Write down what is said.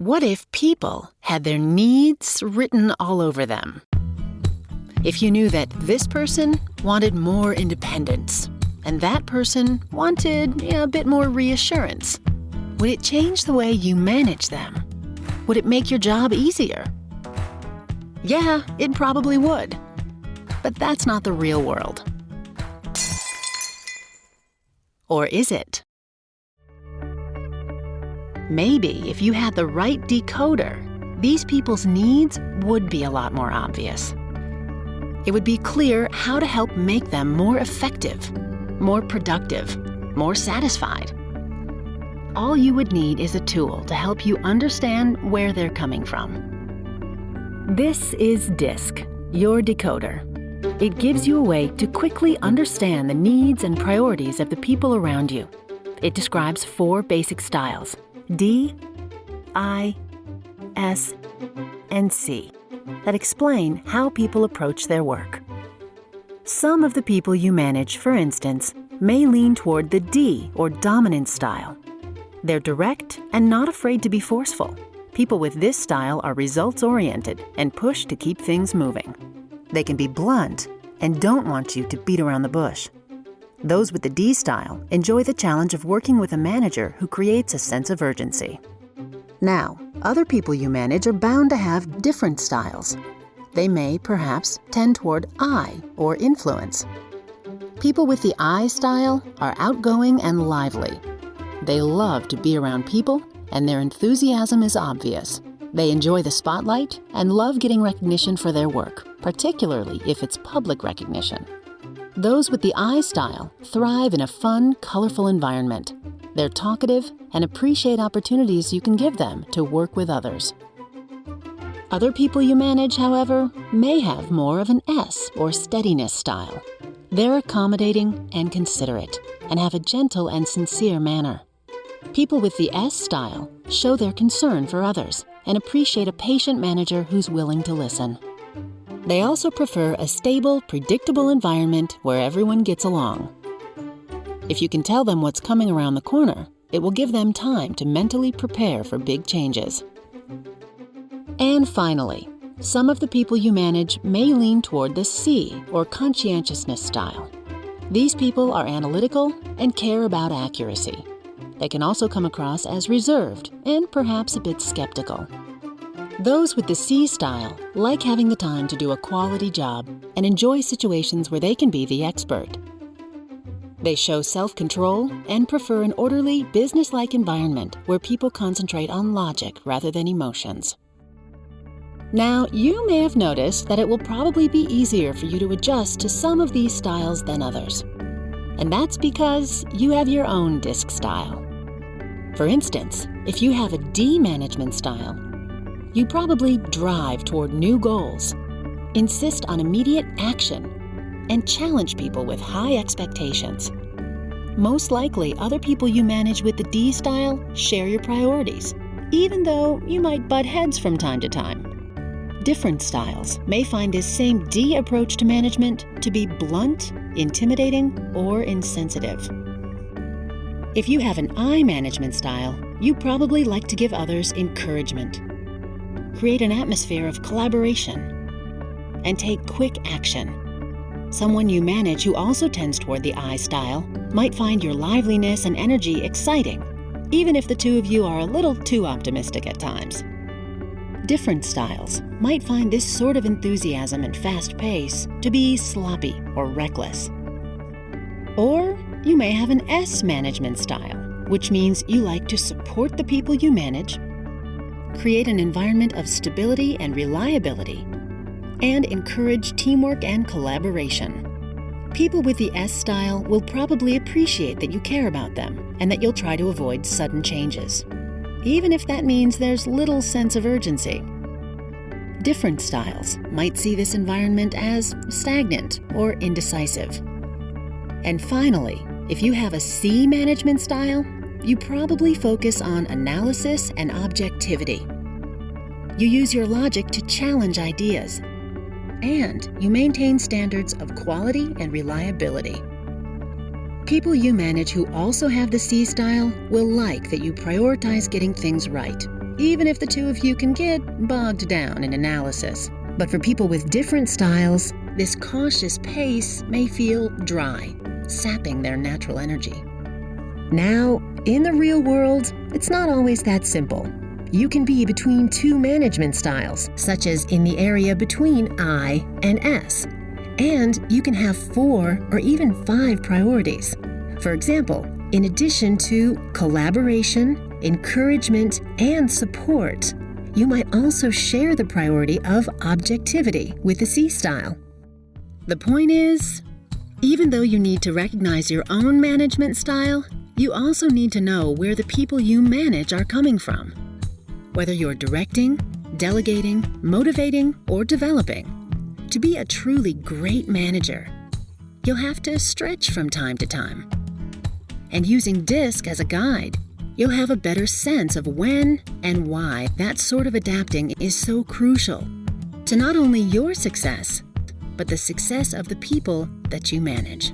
What if people had their needs written all over them? If you knew that this person wanted more independence and that person wanted a bit more reassurance, would it change the way you manage them? Would it make your job easier? Yeah, it probably would. But that's not the real world. Or is it? Maybe if you had the right decoder, these people's needs would be a lot more obvious. It would be clear how to help make them more effective, more productive, more satisfied. All you would need is a tool to help you understand where they're coming from. This is DiSC, your decoder. It gives you a way to quickly understand the needs and priorities of the people around you. It describes 4 basic styles: D, I, S, and C, that explain how people approach their work. Some of the people you manage, for instance, may lean toward the D or dominant style. They're direct and not afraid to be forceful. People with this style are results-oriented and push to keep things moving. They can be blunt and don't want you to beat around the bush. Those with the D style enjoy the challenge of working with a manager who creates a sense of urgency. Now, other people you manage are bound to have different styles. They may, perhaps, tend toward I or influence. People with the I style are outgoing and lively. They love to be around people, and their enthusiasm is obvious. They enjoy the spotlight and love getting recognition for their work, particularly if it's public recognition. Those with the I style thrive in a fun, colorful environment. They're talkative and appreciate opportunities you can give them to work with others. Other people you manage, however, may have more of an S or steadiness style. They're accommodating and considerate and have a gentle and sincere manner. People with the S style show their concern for others and appreciate a patient manager who's willing to listen. They also prefer a stable, predictable environment where everyone gets along. If you can tell them what's coming around the corner, it will give them time to mentally prepare for big changes. And finally, some of the people you manage may lean toward the C or conscientiousness style. These people are analytical and care about accuracy. They can also come across as reserved and perhaps a bit skeptical. Those with the C style like having the time to do a quality job and enjoy situations where they can be the expert. They show self-control and prefer an orderly, business-like environment where people concentrate on logic rather than emotions. Now, you may have noticed that it will probably be easier for you to adjust to some of these styles than others. And that's because you have your own DiSC style. For instance, if you have a D management style, you probably drive toward new goals, insist on immediate action, and challenge people with high expectations. Most likely, other people you manage with the D style share your priorities, even though you might butt heads from time to time. Different styles may find this same D approach to management to be blunt, intimidating, or insensitive. If you have an I management style, you probably like to give others encouragement, create an atmosphere of collaboration, and take quick action. Someone you manage who also tends toward the I style might find your liveliness and energy exciting, even if the two of you are a little too optimistic at times. Different styles might find this sort of enthusiasm and fast pace to be sloppy or reckless. Or you may have an S management style, which means you like to support the people you manage, create an environment of stability and reliability, and encourage teamwork and collaboration. People with the S style will probably appreciate that you care about them and that you'll try to avoid sudden changes, even if that means there's little sense of urgency. Different styles might see this environment as stagnant or indecisive. And finally, if you have a C management style, you probably focus on analysis and objectivity. You use your logic to challenge ideas, and you maintain standards of quality and reliability. People you manage who also have the C style will like that you prioritize getting things right even if the two of you can get bogged down in analysis. But for people with different styles, this cautious pace may feel dry, sapping their natural energy. Now, in the real world, it's not always that simple. You can be between two management styles, such as in the area between I and S. And you can have 4 or even 5 priorities. For example, in addition to collaboration, encouragement, and support, you might also share the priority of objectivity with the C style. The point is, even though you need to recognize your own management style, you also need to know where the people you manage are coming from. Whether you're directing, delegating, motivating, or developing, to be a truly great manager, you'll have to stretch from time to time. And using DiSC as a guide, you'll have a better sense of when and why that sort of adapting is so crucial to not only your success, but the success of the people that you manage.